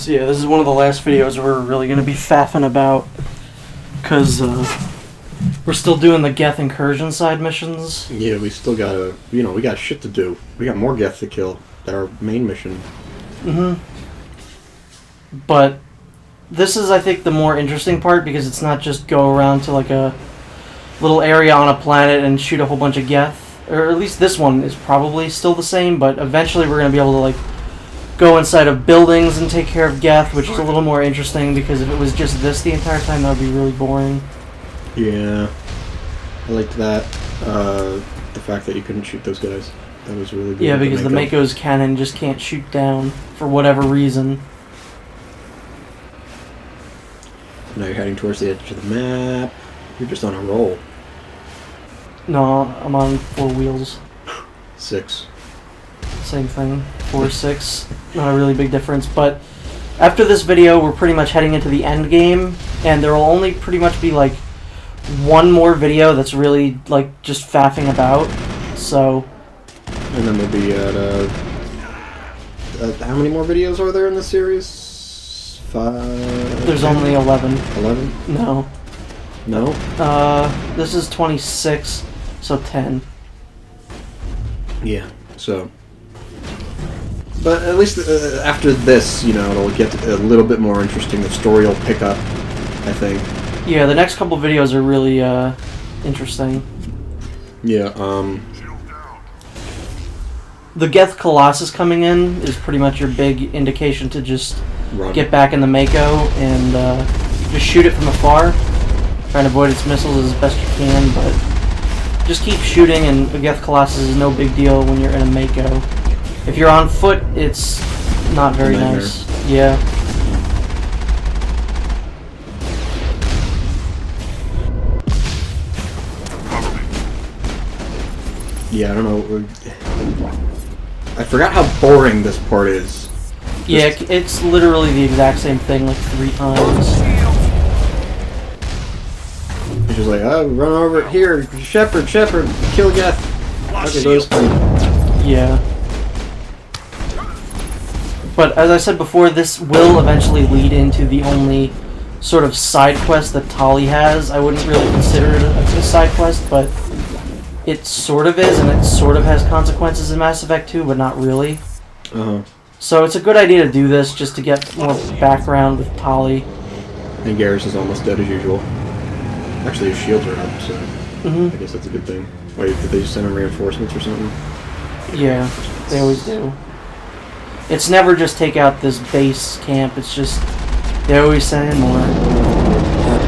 So yeah, this is one of the last videos we're really going to be faffing about, because we're still doing the Geth Incursion side missions. Yeah, we still gotta, we got shit to do. We got more Geth to kill than our main mission. But this is, I think, the more interesting part, because it's not just go around to like a little area on a planet and shoot a whole bunch of Geth. Or at least this one is probably still the same, but eventually we're going to be able to like go inside of buildings and take care of Geth, which is a little more interesting, because if it was just this the entire time, that would be really boring. Yeah, I liked that. The fact that you couldn't shoot those guys. That was really good. Yeah, because the Mako's cannon just can't shoot down for whatever reason. Now you're heading towards the edge of the map. You're just on a roll. No, I'm on 4 wheels. 6. Same thing. 4, 6. Not a really big difference, but after this video, we're pretty much heading into the end game, and there will only pretty much be like one more video that's really like just faffing about. So. And then we'll be at how many more videos are there in this series? 5. There's only 11. 11? No. No? This is 26, so 10. Yeah. So. But at least after this, it'll get a little bit more interesting. The story will pick up, I think. Yeah, the next couple videos are really interesting. Yeah, The Geth Colossus coming in is pretty much your big indication to just get back in the Mako and just shoot it from afar. Try and avoid its missiles as best you can, but just keep shooting, and the Geth Colossus is no big deal when you're in a Mako. If you're on foot, it's not very nice. Yeah. Yeah, I don't know. I forgot how boring this part is. Yeah, it's literally the exact same thing like 3 times. It's just like, oh, run over here, Shepherd, kill Geth. Okay, those. Yeah. But as I said before, this will eventually lead into the only sort of side quest that Tali has. I wouldn't really consider it a side quest, but it sort of is, and it sort of has consequences in Mass Effect 2, but not really. So it's a good idea to do this, just to get more background with Tali. And Garrus is almost dead as usual. Actually, his shields are up, so I guess that's a good thing. Wait, did they just send him reinforcements or something? Yeah, they always do. It's never just take out this base camp, it's just, they always send in more.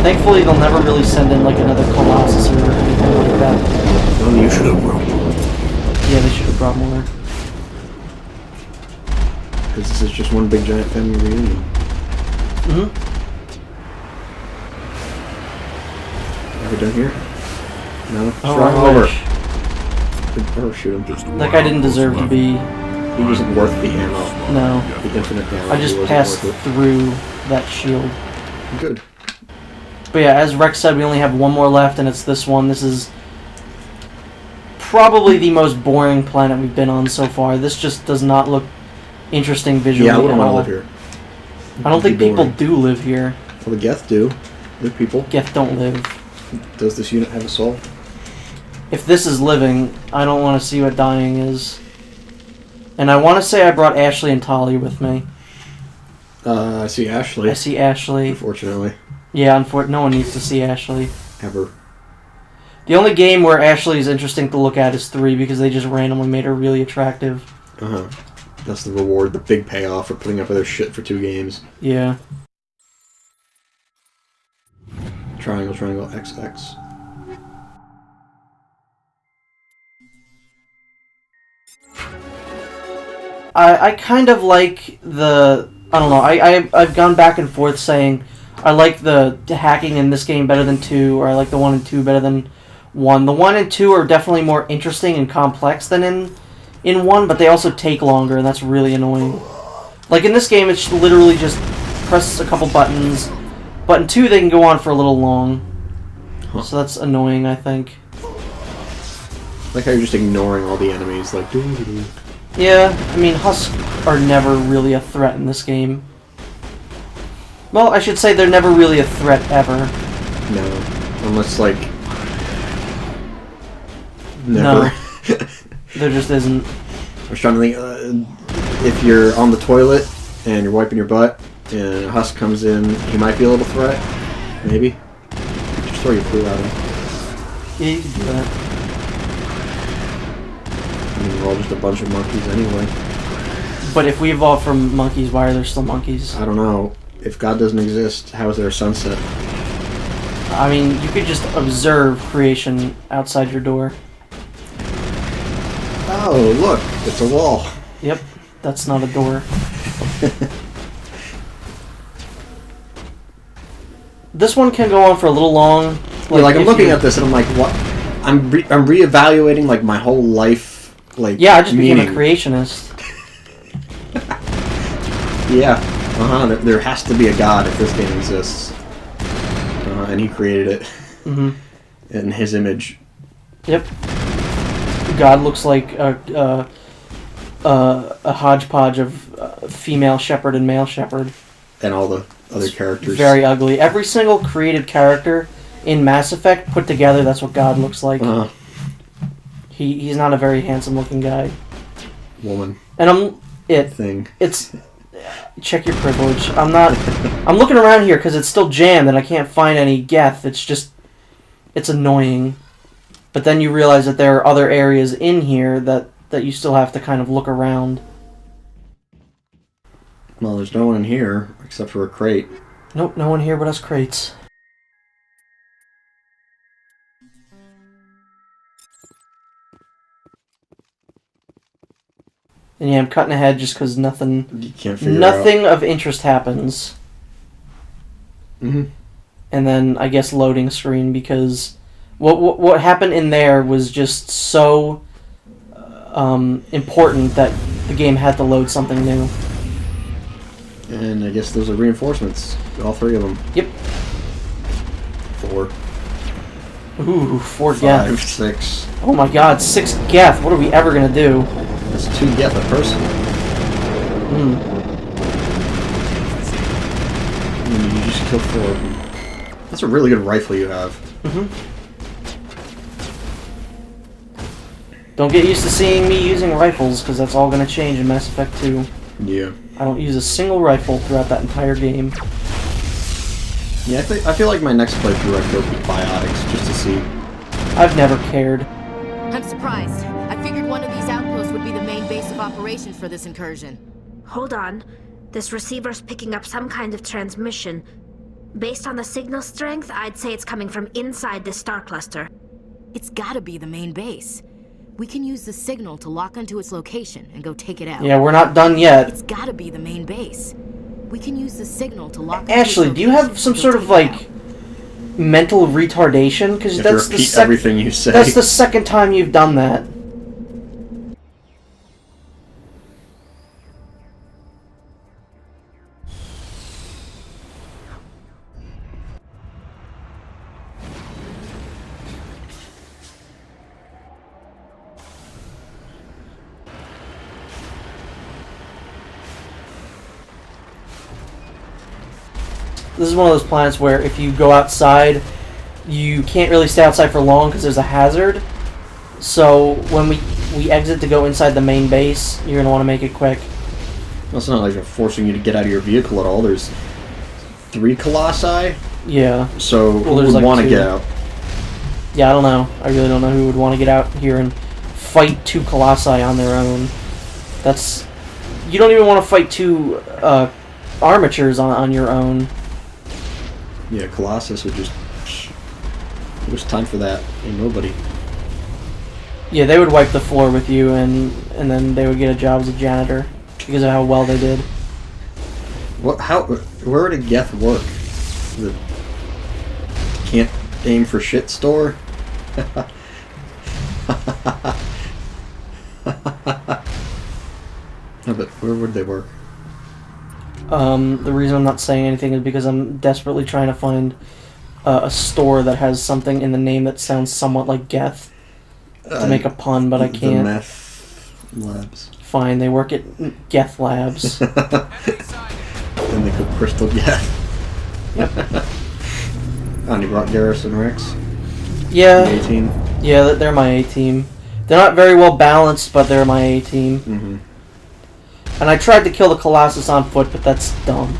Thankfully, they'll never really send in like another Colossus or anything like that. Well, you should have brought more. Yeah, they should have brought more. Because this is just one big giant family reunion. Are we done here? No? Oh, Run over. Or shoot him. That guy didn't deserve to be. He wasn't worth the ammo. No. The infinite ammo. I just passed through that shield. Good. But yeah, as Rex said, we only have one more left, and it's this one. This is probably the most boring planet we've been on so far. This just does not look interesting visually at all. Yeah, I wouldn't want to live here. I don't think people do live here. Well, the Geth do. They're people. Geth don't live. Does this unit have a soul? If this is living, I don't want to see what dying is. And I want to say I brought Ashley and Tali with me. I see Ashley. I see Ashley. Unfortunately. Yeah, no one needs to see Ashley. Ever. The only game where Ashley is interesting to look at is 3, because they just randomly made her really attractive. That's the reward, the big payoff for putting up with their shit for 2 games. Yeah. Triangle, triangle, XX. I kind of like the... I don't know, I've gone back and forth saying I like the hacking in this game better than 2, or I like the 1 and 2 better than 1. The 1 and 2 are definitely more interesting and complex than in 1, but they also take longer, and that's really annoying. Like in this game, it's literally just press a couple buttons, but in 2 they can go on for a little long. So that's annoying, I think. Like how you're just ignoring all the enemies, like... Yeah, I mean, Husks are never really a threat in this game. Well, I should say they're never really a threat ever. No. Unless, like... Never. No. There just isn't. I was trying to think, if you're on the toilet and you're wiping your butt and a husk comes in, he might be a little threat. Maybe. Just throw your poo at him. Yeah, you can do that. I mean, we're all just a bunch of monkeys anyway. But if we evolved from monkeys, why are there still monkeys? I don't know. If God doesn't exist, how is there a sunset? I mean, you could just observe creation outside your door. Oh, look, it's a wall. Yep, that's not a door. This one can go on for a little long. Like I'm looking at this and I'm like, what? I'm reevaluating like my whole life. Like, yeah, I just meaning. became a creationist. Yeah, there has to be a God if this game exists, and he created it in his image. Yep. God looks like a hodgepodge of female shepherd and male shepherd. And all the other characters. Very ugly. Every single created character in Mass Effect put together, that's what God looks like. He's not a very handsome looking guy. Woman. And it's check your privilege. I'm looking around here because it's still jammed and I can't find any Geth. It's annoying. But then you realize that there are other areas in here that you still have to kind of look around. Well, there's no one in here except for a crate. Nope, no one here but us crates. And yeah, I'm cutting ahead just because nothing of interest happens. Mm-hmm. And then I guess loading screen because what happened in there was just so important that the game had to load something new. And I guess those are reinforcements. All 3 of them. Yep. 4. Ooh, 4 5, Geth. 6. Oh my god, 6 Geth. What are we ever gonna do? That's 2 Geth a person. And you just kill 4 of them. That's a really good rifle you have. Don't get used to seeing me using rifles, because that's all gonna change in Mass Effect 2. Yeah. I don't use a single rifle throughout that entire game. Yeah, I feel like my next playthrough I'd go with biotics, just to see. I've never cared. I'm surprised. I figured one of these outposts would be the main base of operations for this incursion. Hold on. This receiver's picking up some kind of transmission. Based on the signal strength, I'd say it's coming from inside this star cluster. It's gotta be the main base. We can use the signal to lock onto its location and go take it out. Yeah, we're not done yet. It's gotta be the main base. We can use the signal to lock onto Ashley, its do you have some sort of, like, mental retardation? Because that's the everything you say. That's the second time you've done that. This is one of those planets where if you go outside, you can't really stay outside for long because there's a hazard. So when we exit to go inside the main base, you're going to want to make it quick. Well, it's not like they're forcing you to get out of your vehicle at all. There's 3 colossi. Yeah. So who would like want to get out? Yeah, I don't know. I really don't know who would want to get out here and fight 2 colossi on their own. That's... You don't even want to fight 2 armatures on your own. Yeah, Colossus would just... There's time for that. Ain't nobody. Yeah, they would wipe the floor with you, and then they would get a job as a janitor because of how well they did. What? How? Where would a Geth work? The can't aim for shit store. No, but where would they work? The reason I'm not saying anything is because I'm desperately trying to find a store that has something in the name that sounds somewhat like Geth to make a pun, but I can't. The meth labs. Fine, they work at Geth Labs. And they cook crystal Geth. And you brought Garrus and Rex? Yeah. The A-team? Yeah, they're my A-team. They're not very well balanced, but they're my A-team. Mm-hmm. And I tried to kill the Colossus on foot, but that's dumb.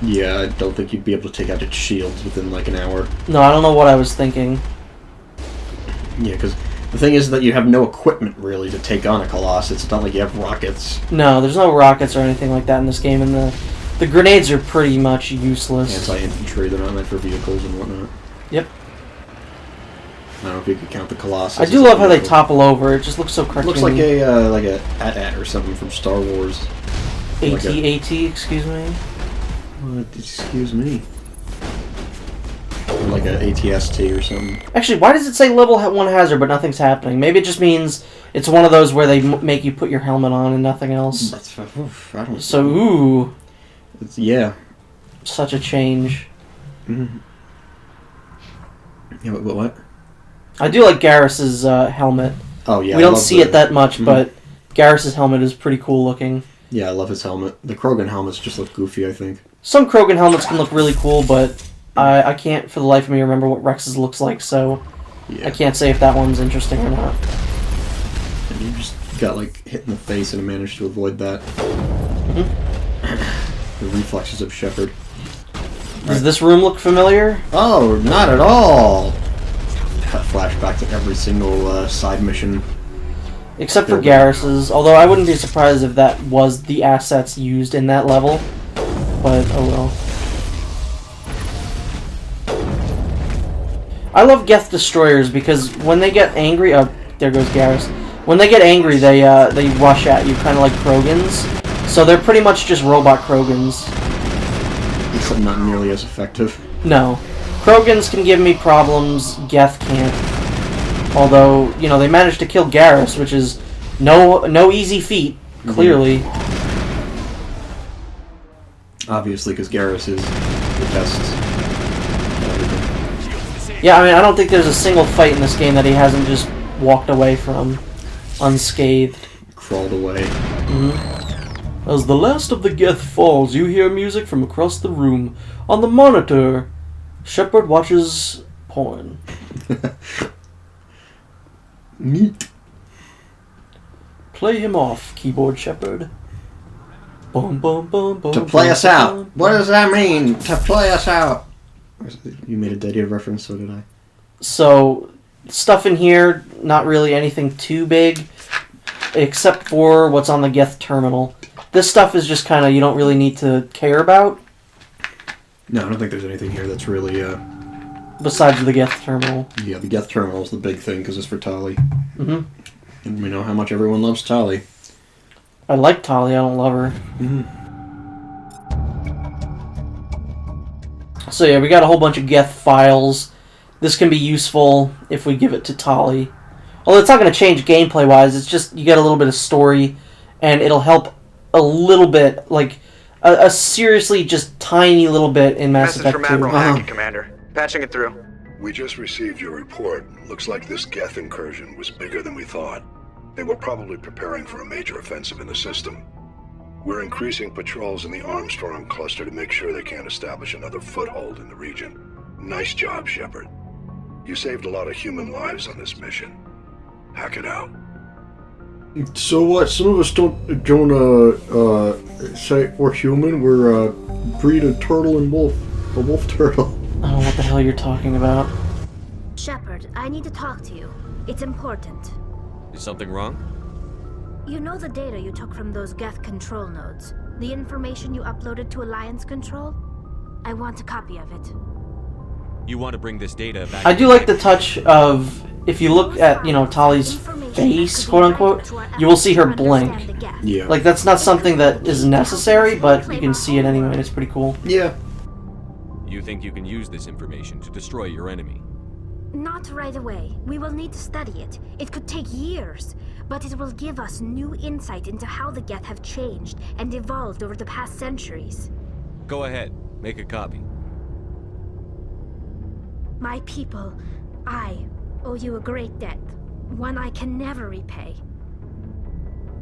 Yeah, I don't think you'd be able to take out its shields within like an hour. No, I don't know what I was thinking. Yeah, because the thing is that you have no equipment, really, to take on a Colossus. It's not like you have rockets. No, there's no rockets or anything like that in this game, and the grenades are pretty much useless. Anti-infantry, they're not meant for vehicles and whatnot. Yep. I don't know if you could count the Colossus. I do love how they topple over. It just looks so cartoony. It looks like a AT-AT or something from Star Wars. AT-AT, excuse me? What? Excuse me. Like a ATST or something. Actually, why does it say level 1 hazard but nothing's happening? Maybe it just means it's one of those where they make you put your helmet on and nothing else. That's, I don't So, ooh. Yeah. Such a change. Mm-hmm. Yeah, what? I do like Garrus's helmet. Oh, yeah. We don't see it that much, but Garrus's helmet is pretty cool looking. Yeah, I love his helmet. The Krogan helmets just look goofy, I think. Some Krogan helmets can look really cool, but I can't for the life of me remember what Rex's looks like, so yeah. I can't say if that one's interesting or not. And you just got, like, hit in the face and managed to avoid that. Mm-hmm. The reflexes of Shepard. Does this room look familiar? Oh, not at all! Cut flashback to every single side mission. Except for Garrus's, although I wouldn't be surprised if that was the assets used in that level. But, oh well. I love Geth Destroyers because when they get angry... Oh, there goes Garrus. When they get angry, they rush at you, kind of like Krogans. So they're pretty much just robot Krogans. Except not nearly as effective. No. Krogans can give me problems, Geth can't. Although, you know, they managed to kill Garrus, which is no easy feat, clearly. Obviously, because Garrus is the best. Yeah, I mean, I don't think there's a single fight in this game that he hasn't just walked away from unscathed. Crawled away. Mm-hmm. As the last of the Geth falls, you hear music from across the room. On the monitor, Shepard watches porn. Neat. Play him off, keyboard Shepard. Boom, boom, boom, boom. To play us out. What does that mean? To play us out. You made a Dead Air reference, so did I. So, stuff in here, not really anything too big, except for what's on the Geth terminal. This stuff is just kind of, you don't really need to care about. No, I don't think there's anything here that's really, besides the Geth terminal. Yeah, the Geth terminal's the big thing, because it's for Tali. Mm-hmm. And we know how much everyone loves Tali. I like Tali, I don't love her. Mm-hmm. So yeah, we got a whole bunch of Geth files. This can be useful if we give it to Tali. Although it's not going to change gameplay-wise, it's just you get a little bit of story, and it'll help a little bit, like a seriously just tiny little bit in Mass Effect 2. Message from Admiral Hackett, Commander. Patching it through. We just received your report. Looks like this Geth incursion was bigger than we thought. They were probably preparing for a major offensive in the system. We're increasing patrols in the Armstrong cluster to make sure they can't establish another foothold in the region. Nice job, Shepard. You saved a lot of human lives on this mission. Hack it out. So what? Some of us don't say we're human. We're breed a turtle and wolf. A wolf turtle. I don't know what the hell you're talking about. Shepard, I need to talk to you. It's important. Is something wrong? You know the data you took from those Geth control nodes? The information you uploaded to Alliance Control? I want a copy of it. You want to bring this data back? I do like the touch of, if you look at, you know, Tali's face, quote-unquote, you will see her blink. Yeah. Like, that's not something that is necessary, but you can see it anyway, and it's pretty cool. Yeah. You think you can use this information to destroy your enemy? Not right away. We will need to study it. It could take years, but it will give us new insight into how the Geth have changed and evolved over the past centuries. Go ahead. Make a copy. My people, I owe you a great debt, one I can never repay.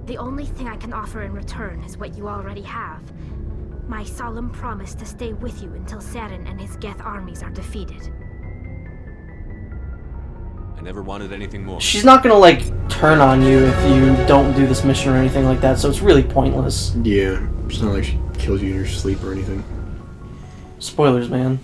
The only thing I can offer in return is what you already have. My solemn promise to stay with you until Saren and his Geth armies are defeated. I never wanted anything more. She's not gonna, like, turn on you if you don't do this mission or anything like that, so it's really pointless. Yeah, it's not like she kills you in your sleep or anything. Spoilers, man.